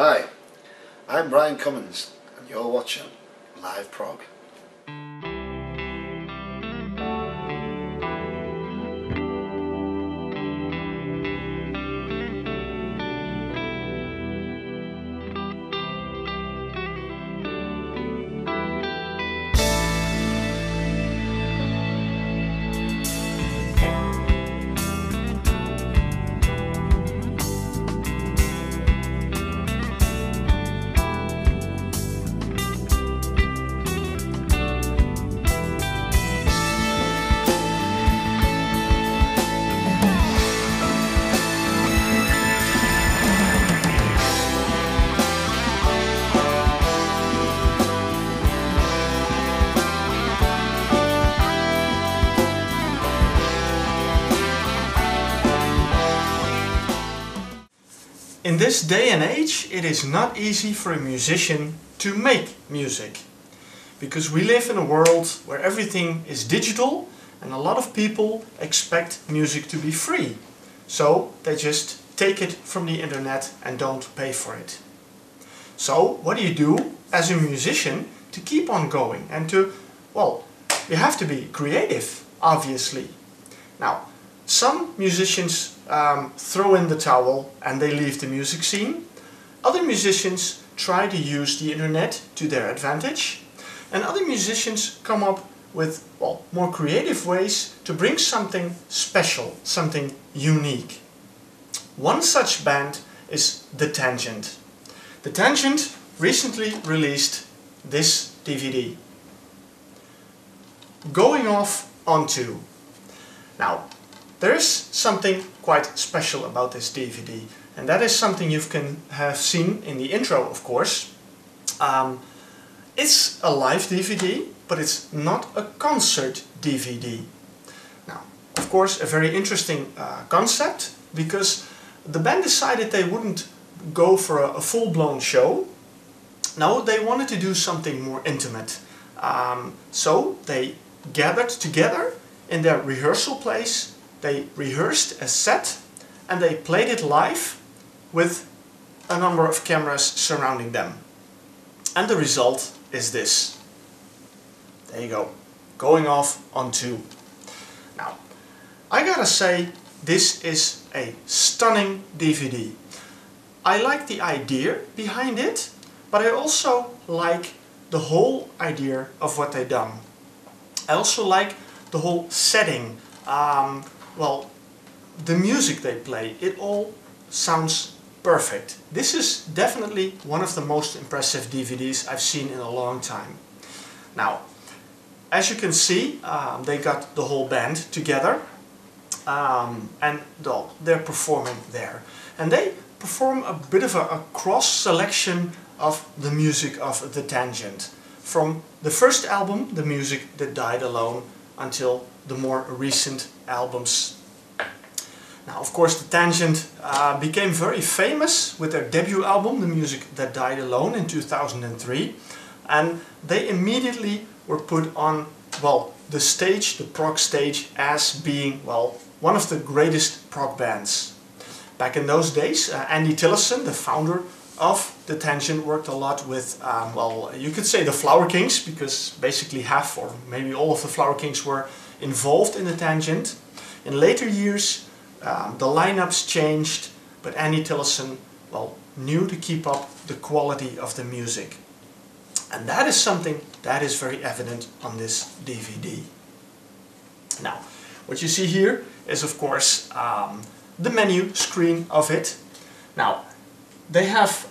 Hi, I'm Brian Cummins and you're watching Live Prog. In this day and age, it is not easy for a musician to make music. Because we live in a world where everything is digital and a lot of people expect music to be free. So they just take it from the internet and don't pay for it. So what do you do as a musician to keep on going and to, well, you have to be creative, obviously. Now, some musicians throw in the towel and they leave the music scene. Other musicians try to use the internet to their advantage. And other musicians come up with, well, more creative ways to bring something special, something unique. One such band is The Tangent. The Tangent recently released this DVD. Going Off Onto. Now, there is something quite special about this DVD, and that is something you can have seen in the intro, of course. It's a live DVD, but it's not a concert DVD. Now, of course, a very interesting concept, because the band decided they wouldn't go for a full-blown show. No, they wanted to do something more intimate. So they gathered together in their rehearsal place. They rehearsed a set and they played it live with a number of cameras surrounding them. And the result is this. There you go. Going Off Onto. Now, I gotta say, this is a stunning DVD. I like the idea behind it, but I also like the whole idea of what they've done. I also like the whole setting. Well, the music they play, it all sounds perfect. This is definitely one of the most impressive DVDs I've seen in a long time. Now, as you can see, they got the whole band together and they're performing there. And they perform a bit of a cross-selection of the music of The Tangent. From the first album, The Music That Died Alone, until the more recent albums. Now, of course, The Tangent became very famous with their debut album, The Music That Died Alone, in 2003. And they immediately were put on, well, the stage, the prog stage, as being, well, one of the greatest prog bands. Back in those days, Andy Tillotson, the founder of The Tangent, worked a lot with, well, you could say the Flower Kings, because basically half or maybe all of the Flower Kings were involved in The Tangent. In later years, the lineups changed, but Andy Tillotson, well, knew to keep up the quality of the music. And that is something that is very evident on this DVD. Now, what you see here is, of course, the menu screen of it. Now, they have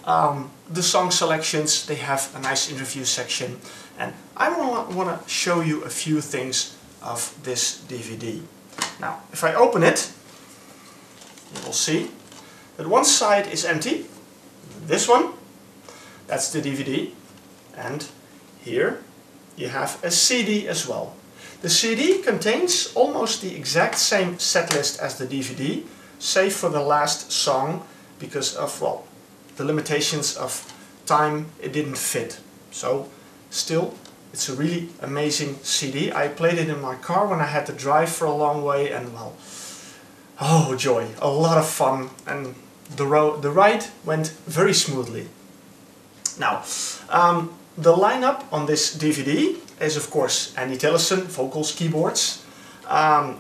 the song selections, they have a nice interview section, and I want to show you a few things of this DVD. Now, if I open it, you will see that one side is empty. This one, that's the DVD, and here you have a CD as well. The CD contains almost the exact same set list as the DVD, save for the last song, because of, well, the limitations of time, it didn't fit. So, still, it's a really amazing CD. I played it in my car when I had to drive for a long way, and, well, oh joy, a lot of fun, and the ride went very smoothly. Now, the lineup on this DVD is of course Andy Tillison, vocals, keyboards.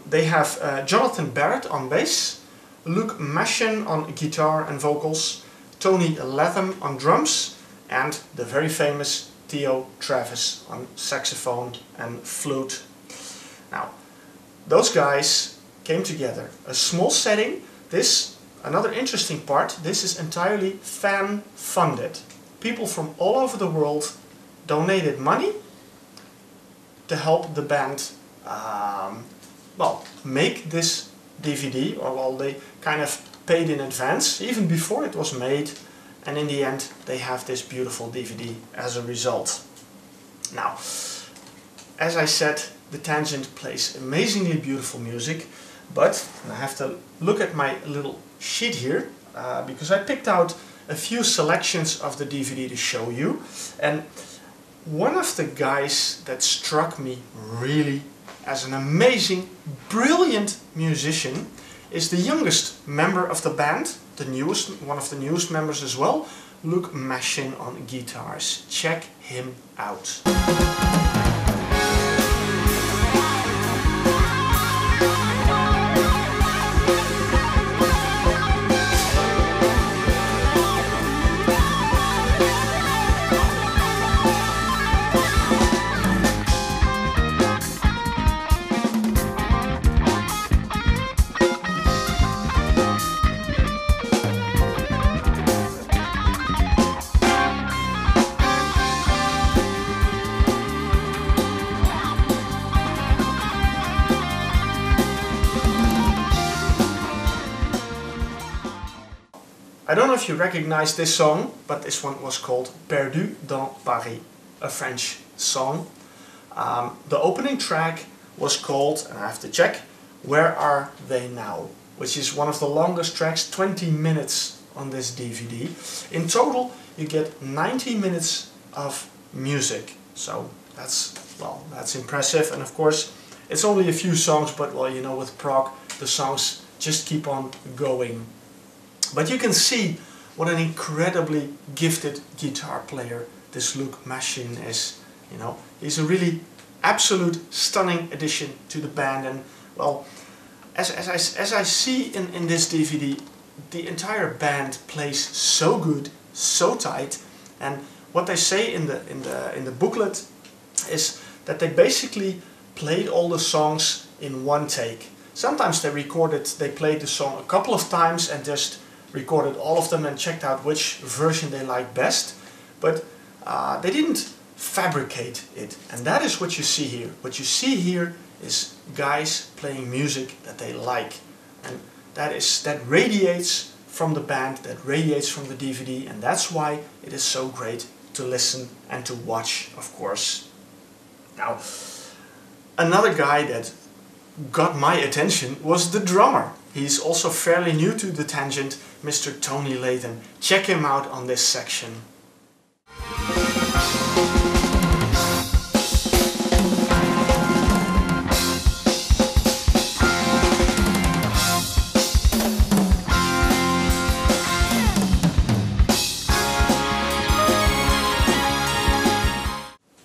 They have Jonathan Barrett on bass, Luke Mashin on guitar and vocals, Tony Latham on drums, and the very famous Theo Travis on saxophone and flute. Now, those guys came together. A small setting. Another interesting part, this is entirely fan-funded. People from all over the world donated money to help the band make this DVD, or well, they kind of paid in advance, even before it was made, and in the end they have this beautiful DVD as a result. Now, as I said, The Tangent plays amazingly beautiful music, but I have to look at my little sheet here, because I picked out a few selections of the DVD to show you, and one of the guys that struck me really as an amazing, brilliant musician is the youngest member of the band, one of the newest members as well, Luke Mashin on guitars. Check him out. I don't know if you recognize this song, but this one was called Perdu dans Paris, a French song. The opening track was called, and I have to check, Where Are They Now? Which is one of the longest tracks, 20 minutes on this DVD. In total, you get 90 minutes of music. So that's impressive. And of course, it's only a few songs, but well, you know, with prog, the songs just keep on going. But you can see what an incredibly gifted guitar player this Luke Mashin is. You know, he's a really absolute stunning addition to the band, and well, as I see in this DVD, the entire band plays so good, so tight, and what they say in the booklet is that they basically played all the songs in one take. Sometimes they played the song a couple of times and just recorded all of them and checked out which version they liked best, but they didn't fabricate it, and that is what you see here. What you see here is guys playing music that they like, and that radiates from the band, that radiates from the DVD, and that's why it is so great to listen and to watch, of course. Now, another guy that got my attention was the drummer. He's also fairly new to The Tangent, Mr. Tony Latham. Check him out on this section.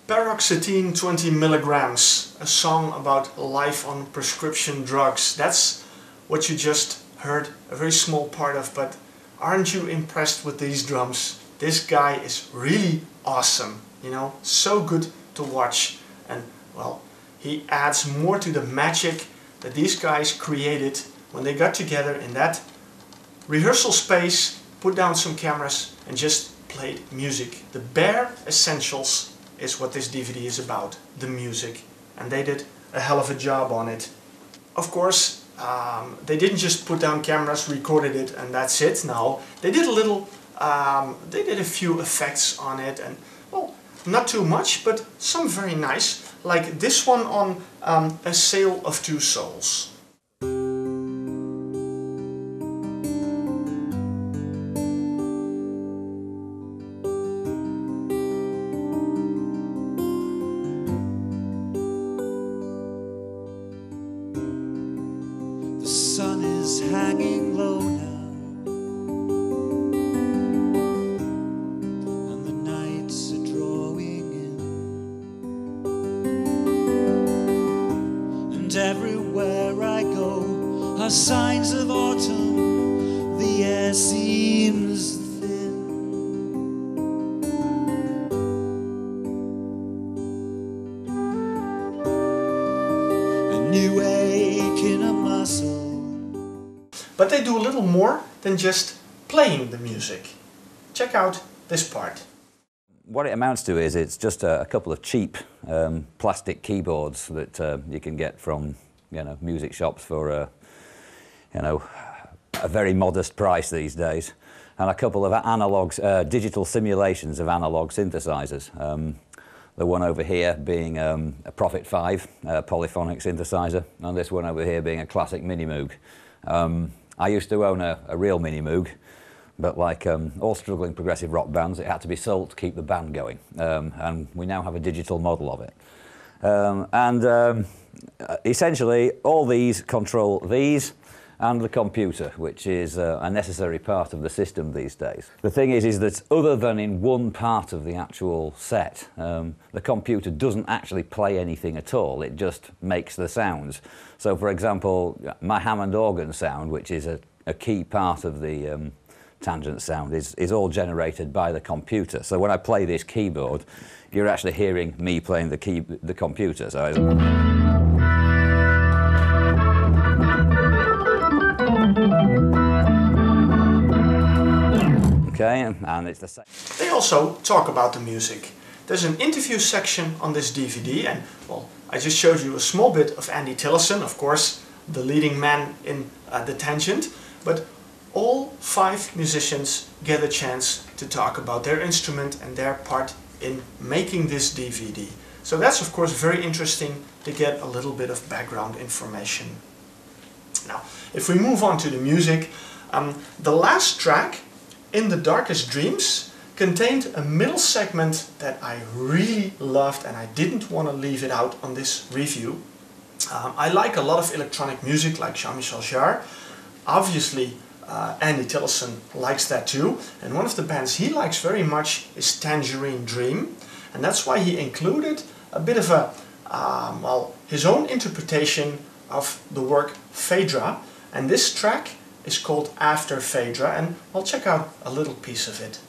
Paroxetine 20 milligrams, a song about life on prescription drugs. That's what you just heard a very small part of, but aren't you impressed with these drums? This guy is really awesome, you know, so good to watch, and well, he adds more to the magic that these guys created when they got together in that rehearsal space, put down some cameras and just played music. The bare essentials is what this DVD is about, the music, and they did a hell of a job on it. Of course, they didn't just put down cameras, recorded it, and that's it. No, they did they did a few effects on it, and well, not too much, but some very nice, like this one on A Sail of Two Souls. The sun is hanging low now, are signs of autumn, the air seems thin. A new ache in a muscle. But they do a little more than just playing the music. Check out this part. What it amounts to is it's just a couple of cheap plastic keyboards that you can get from music shops for a very modest price these days, and a couple of digital simulations of analog synthesizers. The one over here being a Prophet 5 polyphonic synthesizer, and this one over here being a classic Minimoog. I used to own a real Minimoog, but like all struggling progressive rock bands, it had to be sold to keep the band going, and we now have a digital model of it. Essentially, all these control these and the computer, which is a necessary part of the system these days. The thing is that other than in one part of the actual set, the computer doesn't actually play anything at all, it just makes the sounds. So for example, my Hammond organ sound, which is a key part of the tangent sound, is all generated by the computer. So when I play this keyboard, you're actually hearing me playing the computer. So okay, and it's the same. They also talk about the music. There's an interview section on this DVD, and well, I just showed you a small bit of Andy Tillotson, of course, the leading man in the Tangent, but all 5 musicians get a chance to talk about their instrument and their part in making this DVD. So that's of course very interesting to get a little bit of background information. Now, if we move on to the music, the last track, In the Darkest Dreams, contained a middle segment that I really loved, and I didn't want to leave it out on this review. I like a lot of electronic music like Jean-Michel Jarre. Obviously Andy Tillotson likes that too, and one of the bands he likes very much is Tangerine Dream, and that's why he included a bit of a his own interpretation of the work Phaedra, and this track is called After Phaedra, and I'll check out a little piece of it.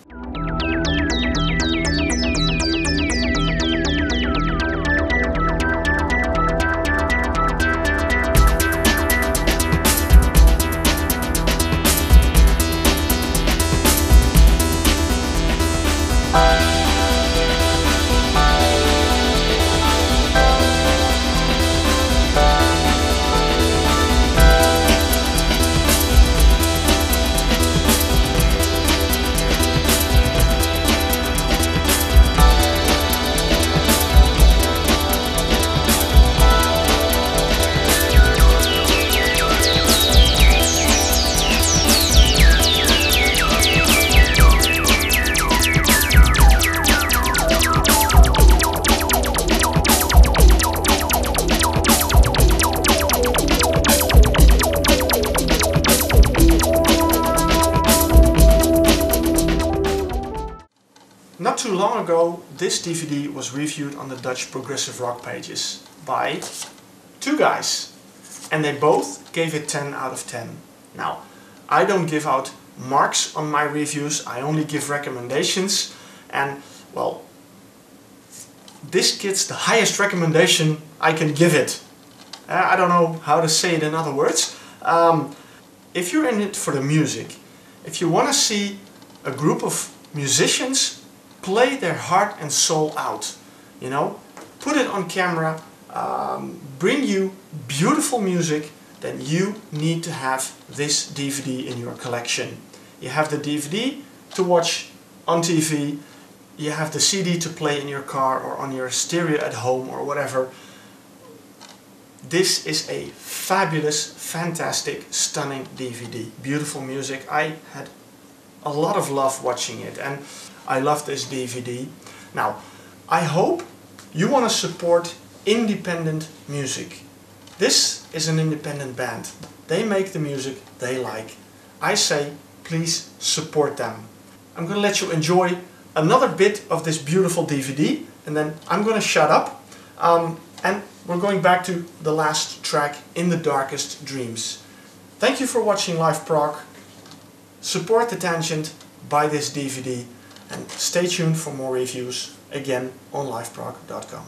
Not too long ago, this DVD was reviewed on the Dutch progressive rock pages by 2 guys, and they both gave it 10 out of 10. Now, I don't give out marks on my reviews, I only give recommendations, and well, this gets the highest recommendation I can give it. I don't know how to say it in other words. If you're in it for the music, if you want to see a group of musicians play their heart and soul out, you know, put it on camera, bring you beautiful music, then you need to have this DVD in your collection. You have the DVD to watch on TV, you have the CD to play in your car or on your stereo at home or whatever. This is a fabulous, fantastic, stunning DVD. Beautiful music. I had a lot of love watching it, and I love this DVD. Now, I hope you want to support independent music. This is an independent band. They make the music they like. I say, please support them. I'm going to let you enjoy another bit of this beautiful DVD, and then I'm going to shut up. And we're going back to the last track, In the Darkest Dreams. Thank you for watching LiveProg. Support the Tangent, buy this DVD, and stay tuned for more reviews, again on liveprog.com.